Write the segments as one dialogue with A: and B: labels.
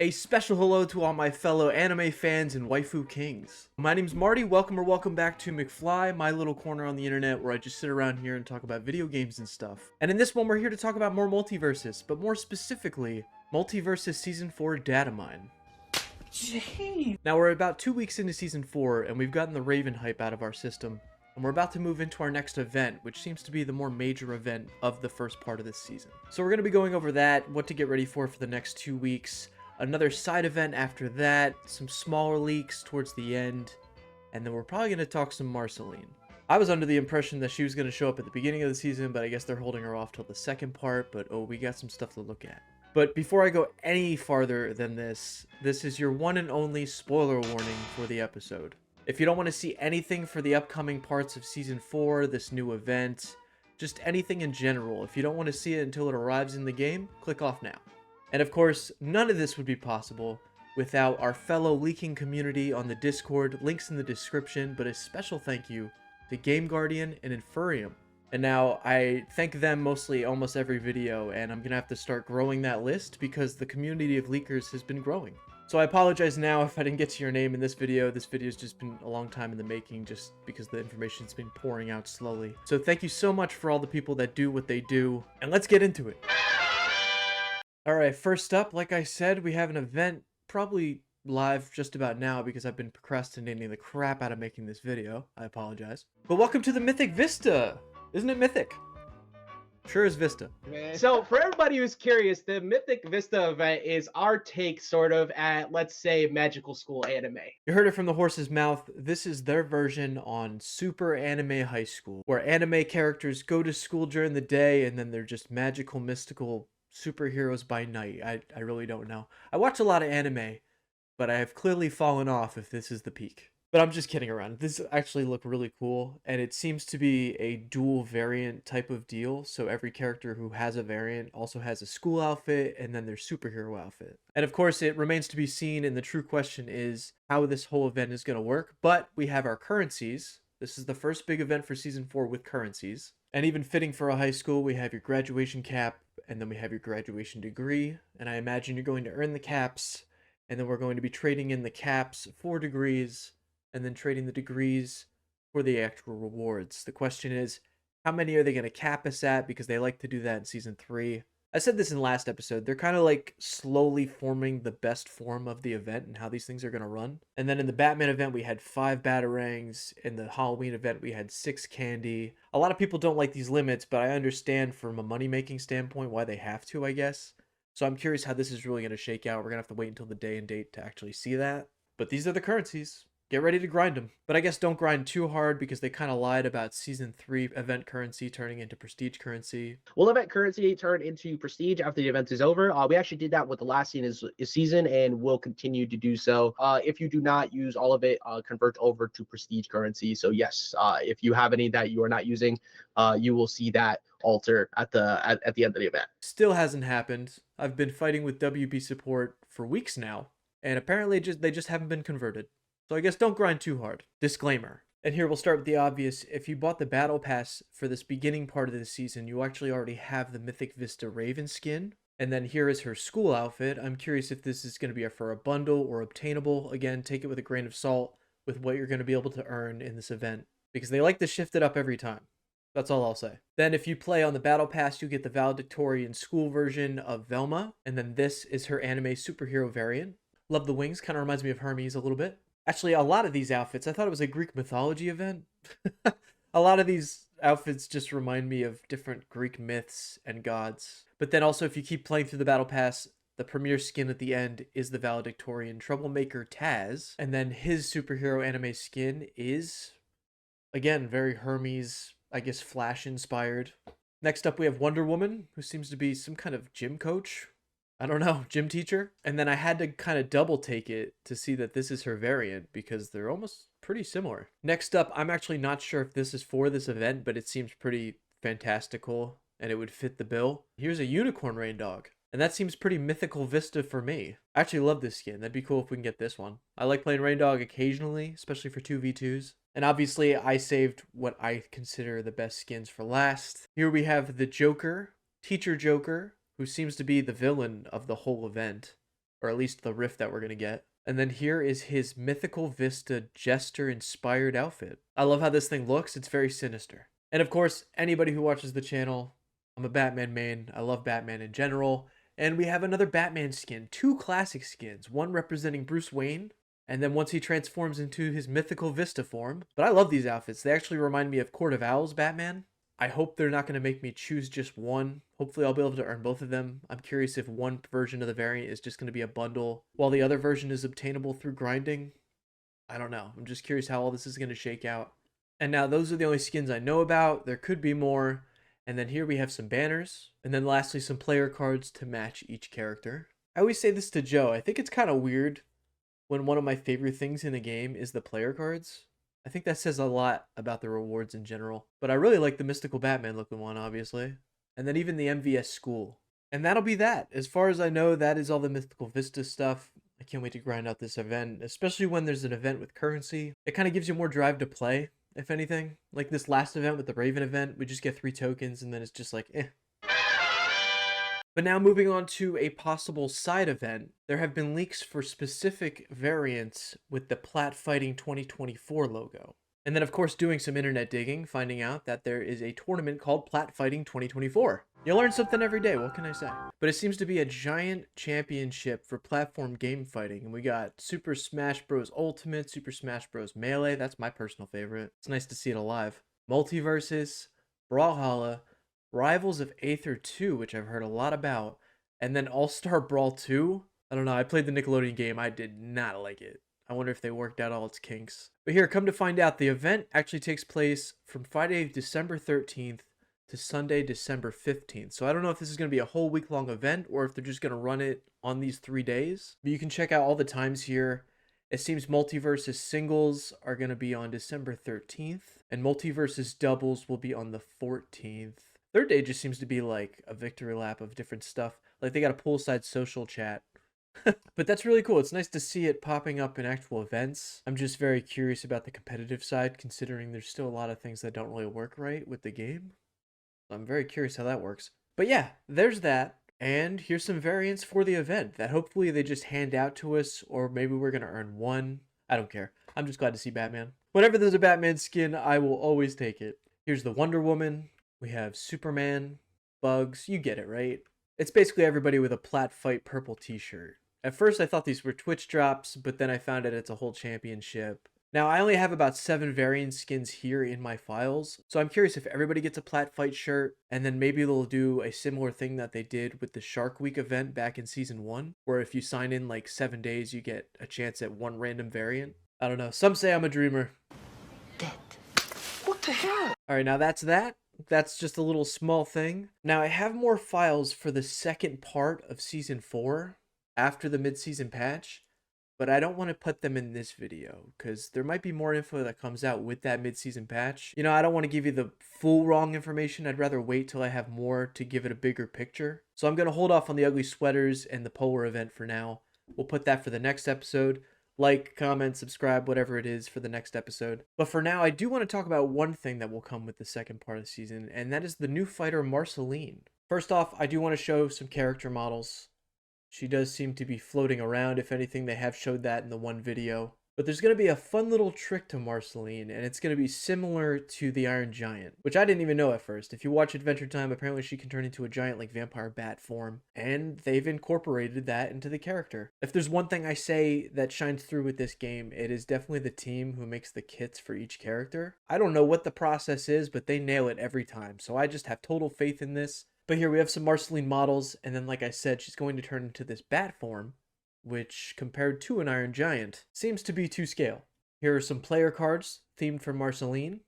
A: A special hello to all my fellow anime fans and waifu kings. My name's Marty, welcome back to McFly, my little corner on the internet where I just sit around here and talk about video games and stuff. And in this one we're here to talk about more Multiversus, but more specifically, Multiversus Season 4 Datamine. Jeez. Now we're about 2 weeks into Season 4 and we've gotten the Raven hype out of our system. And we're about to move into our next event, which seems to be the more major event of the first part of this season. So we're going to be going over that, what to get ready for the next 2 weeks, another side event after that, some smaller leaks towards the end, and then we're probably going to talk some Marceline. I was under the impression that she was going to show up at the beginning of the season, but I guess they're holding her off till the second part, but oh, we got some stuff to look at. But before I go any farther than this is your one and only spoiler warning for the episode. If you don't want to see anything for the upcoming parts of Season 4, this new event, just anything in general, if you don't want to see it until it arrives in the game, click off now. And of course, none of this would be possible without our fellow leaking community on the Discord, links in the description, but a special thank you to Game Guardian and Infurium. And now, I thank them mostly almost every video, and I'm gonna have to start growing that list because the community of leakers has been growing. So I apologize now if I didn't get to your name in this video. This video's just been a long time in the making just because the information's been pouring out slowly. So thank you so much for all the people that do what they do, and let's get into it. Alright, first up, like I said, we have an event probably live just about now because I've been procrastinating the crap out of making this video. I apologize. But welcome to the Mythic Vista! Isn't it Mythic? Sure is Vista.
B: So for everybody who's curious, the Mythic Vista event is our take sort of at, let's say, magical school anime.
A: You heard it from the horse's mouth. This is their version on Super Anime High School, where anime characters go to school during the day and then they're just magical, mystical superheroes by night. I really don't know. I watch a lot of anime, but I have clearly fallen off if this is the peak. But I'm just kidding around. This actually look really cool, and it seems to be a dual variant type of deal, so every character who has a variant also has a school outfit and then their superhero outfit. And of course, it remains to be seen, and the true question is how this whole event is going to work, but we have our currencies. This is the first big event for Season 4 with currencies. And even fitting for a high school, we have your graduation cap, and then we have your graduation degree, and I imagine you're going to earn the caps, and then we're going to be trading in the caps for degrees, and then trading the degrees for the actual rewards. The question is, how many are they going to cap us at? Because they like to do that in Season 3. I said this in last episode. They're kind of like slowly forming the best form of the event and how these things are going to run. And then in the Batman event, we had 5 Batarangs. In the Halloween event, we had 6 candy. A lot of people don't like these limits, but I understand from a money-making standpoint why they have to, I guess. So I'm curious how this is really going to shake out. We're going to have to wait until the day and date to actually see that. But these are the currencies. Get ready to grind them. But I guess don't grind too hard because they kind of lied about Season 3 event currency turning into prestige currency.
B: Will event currency turn into prestige after the event is over? We actually did that with the last season and will continue to do so. If you do not use all of it, convert over to prestige currency. So yes, if you have any that you are not using, you will see that alter at the end of the event.
A: Still hasn't happened. I've been fighting with WB support for weeks now, and apparently they just haven't been converted. So I guess don't grind too hard. Disclaimer. And here we'll start with the obvious. If you bought the Battle Pass for this beginning part of the season, you actually already have the Mythic Vista Raven skin. And then here is her school outfit. I'm curious if this is going to be for a bundle or obtainable. Again, take it with a grain of salt with what you're going to be able to earn in this event, because they like to shift it up every time. That's all I'll say. Then if you play on the Battle Pass, you get the valedictorian school version of Velma. And then this is her anime superhero variant. Love the wings. Kind of reminds me of Hermes a little bit. Actually, a lot of these outfits, I thought it was a Greek mythology event. A lot of these outfits just remind me of different Greek myths and gods. But then also, if you keep playing through the Battle Pass, the premier skin at the end is the valedictorian troublemaker Taz. And then his superhero anime skin is, again, very Hermes, I guess, Flash-inspired. Next up, we have Wonder Woman, who seems to be some kind of gym coach. I don't know, gym teacher. And then I had to kind of double take it to see that this is her variant because they're almost pretty similar. Next up, I'm actually not sure if this is for this event, but it seems pretty fantastical and it would fit the bill. Here's a unicorn rain dog. And that seems pretty mythical Vista for me. I actually love this skin. That'd be cool if we can get this one. I like playing rain dog occasionally, especially for 2v2s. And obviously I saved what I consider the best skins for last. Here we have the Joker, Teacher Joker, who seems to be the villain of the whole event. or at least the rift that we're going to get. And then here is his mythical Vista Jester inspired outfit. I love how this thing looks. It's very sinister. And of course, anybody who watches the channel, I'm a Batman main. I love Batman in general. And we have another Batman skin, 2 classic skins, one representing Bruce Wayne, and then once he transforms into his mythical Vista form. But I love these outfits. They actually remind me of Court of Owls Batman. I hope they're not going to make me choose just one. Hopefully I'll be able to earn both of them. I'm curious if one version of the variant is just going to be a bundle, while the other version is obtainable through grinding. I don't know. I'm just curious how all this is going to shake out. And now those are the only skins I know about. There could be more. And then here we have some banners. And then lastly, some player cards to match each character. I always say this to Joe. I think it's kind of weird when one of my favorite things in a game is the player cards. I think that says a lot about the rewards in general. But I really like the Mystical Batman looking one, obviously. And then even the MVS School. And that'll be that. As far as I know, that is all the Mythical Vista stuff. I can't wait to grind out this event, especially when there's an event with currency. It kind of gives you more drive to play, if anything. Like this last event with the Raven event, we just get 3 tokens and then it's just like, eh. But now moving on to a possible side event, there have been leaks for specific variants with the Plat Fighting 2024 logo. And then of course doing some internet digging, finding out that there is a tournament called Plat Fighting 2024. You learn something every day, what can I say? But it seems to be a giant championship for platform game fighting. And we got Super Smash Bros. Ultimate, Super Smash Bros. Melee, that's my personal favorite. It's nice to see it alive. Multiversus, Brawlhalla, Rivals of Aether 2, which I've heard a lot about, and then All-Star Brawl 2. I don't know, I played the Nickelodeon game, I did not like it. I wonder if they worked out all its kinks. But here, come to find out, the event actually takes place from Friday, December 13th to Sunday, December 15th. So I don't know if this is going to be a whole week-long event or if they're just going to run it on these 3 days. But you can check out all the times here. It seems Multiversus singles are going to be on December 13th, and Multiversus doubles will be on the 14th. Third day just seems to be like a victory lap of different stuff. Like they got a poolside social chat. But that's really cool. It's nice to see it popping up in actual events. I'm just very curious about the competitive side, considering there's still a lot of things that don't really work right with the game. I'm very curious how that works. But yeah, there's that. And here's some variants for the event that hopefully they just hand out to us, or maybe we're going to earn one. I don't care. I'm just glad to see Batman. Whenever there's a Batman skin, I will always take it. Here's the Wonder Woman. We have Superman, Bugs, you get it, right? It's basically everybody with a Plat Fight purple t-shirt. At first I thought these were Twitch drops, but then I found out it's a whole championship. Now I only have about 7 variant skins here in my files, so I'm curious if everybody gets a Plat Fight shirt, and then maybe they'll do a similar thing that they did with the Shark Week event back in Season 1, where if you sign in like 7 days, you get a chance at one random variant. I don't know, some say I'm a dreamer.
C: Dead. What the hell?
A: Alright, now that's that. That's just a little small thing. Now I have more files for the second part of Season 4 after the mid-season patch, but I don't want to put them in this video because there might be more info that comes out with that mid-season patch. You know, I don't want to give you the full wrong information. I'd rather wait till I have more to give it a bigger picture. So I'm going to hold off on the ugly sweaters and the polar event for now. We'll put that for the next episode. Like, comment, subscribe, whatever it is for the next episode. But for now, I do want to talk about one thing that will come with the second part of the season, and that is the new fighter Marceline. First off, I do want to show some character models. She does seem to be floating around. If anything, they have showed that in the one video. But there's going to be a fun little trick to Marceline, and it's going to be similar to the Iron Giant, which I didn't even know at first. If you watch Adventure Time, apparently she can turn into a giant like vampire bat form, and they've incorporated that into the character. If there's one thing I say that shines through with this game, it is definitely the team who makes the kits for each character. I don't know what the process is, but they nail it every time, so I just have total faith in this. But here we have some Marceline models, and then like I said, she's going to turn into this bat form, which, compared to an Iron Giant, seems to be to scale. Here are some player cards themed for Marceline.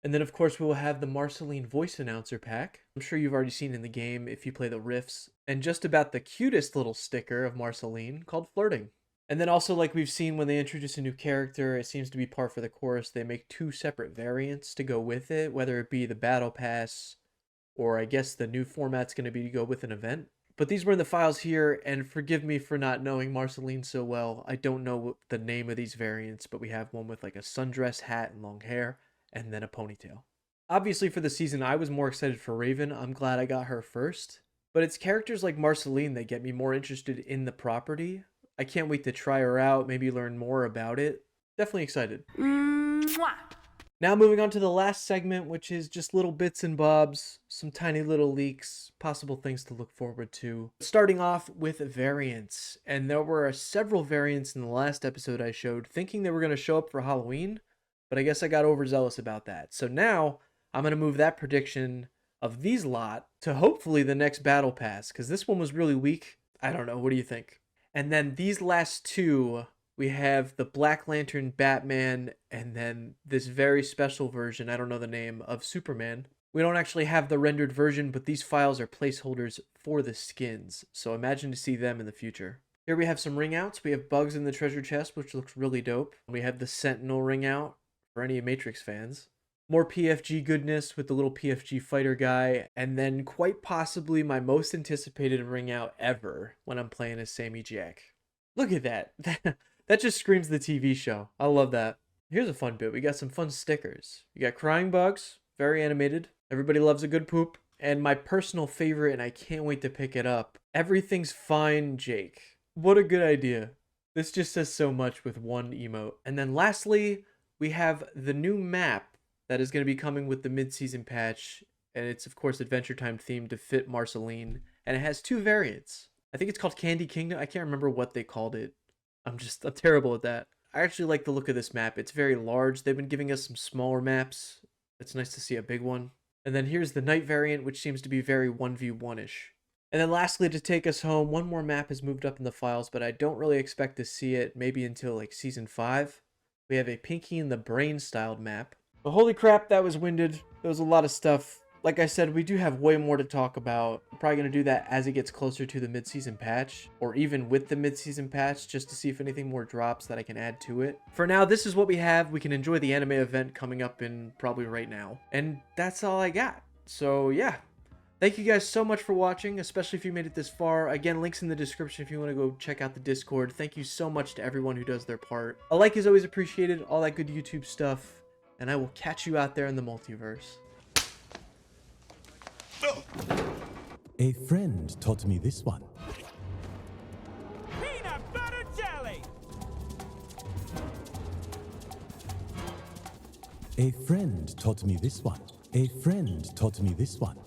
A: And then, of course, we will have the Marceline voice announcer pack. I'm sure you've already seen in the game if you play the Rifts. And just about the cutest little sticker of Marceline called Flirting. And then also, like we've seen when they introduce a new character, it seems to be par for the course. They make 2 separate variants to go with it, whether it be the Battle Pass, or I guess the new format's going to be to go with an event. But these were in the files here, and forgive me for not knowing Marceline so well. I don't know the name of these variants, but we have one with like a sundress hat and long hair, and then a ponytail. Obviously for the season, I was more excited for Raven. I'm glad I got her first. But it's characters like Marceline that get me more interested in the property. I can't wait to try her out, maybe learn more about it. Definitely excited.
C: Mwah.
A: Now moving on to the last segment, which is just little bits and bobs, some tiny little leaks, possible things to look forward to. Starting off with variants, and there were several variants in the last episode I showed, thinking they were going to show up for Halloween, but I guess I got overzealous about that. So now I'm going to move that prediction of these lot to hopefully the next battle pass, because this one was really weak. I don't know, what do you think? And then these last two, we have the Black Lantern Batman, and then this very special version, I don't know the name, of Superman. We don't actually have the rendered version, but these files are placeholders for the skins, so imagine to see them in the future. Here we have some ring outs. We have Bugs in the treasure chest, which looks really dope. We have the Sentinel ring out for any Matrix fans. More PFG goodness with the little PFG fighter guy, and then quite possibly my most anticipated ring out ever when I'm playing as Sammy Jack. Look at that. That just screams the TV show. I love that. Here's a fun bit. We got some fun stickers. You got crying bugs, very animated. Everybody loves a good poop. And my personal favorite, and I can't wait to pick it up, everything's fine, Jake. What a good idea. This just says so much with one emote. And then lastly, we have the new map that is going to be coming with the mid-season patch. And it's, of course, Adventure Time themed to fit Marceline. And it has two variants. I think it's called Candy Kingdom. I can't remember what they called it. I'm terrible at that. I actually like the look of this map. It's very large. They've been giving us some smaller maps. It's nice to see a big one. And then here's the night variant, which seems to be very 1v1-ish. And then lastly, to take us home, one more map has moved up in the files, but I don't really expect to see it maybe until like Season 5. We have a Pinky and the Brain styled map. But holy crap, that was winded. There was a lot of stuff. Like I said, we do have way more to talk about. I'm probably going to do that as it gets closer to the mid-season patch, or even with the mid-season patch, just to see if anything more drops that I can add to it. For now, this is what we have. We can enjoy the anime event coming up in probably right now. And that's all I got. So yeah, thank you guys so much for watching, especially if you made it this far. Again, links in the description if you want to go check out the Discord. Thank you so much to everyone who does their part. A like is always appreciated, all that good YouTube stuff, and I will catch you out there in the multiverse.
D: A friend taught me this one.
E: Peanut butter jelly!
D: A friend taught me this one. A friend taught me this one.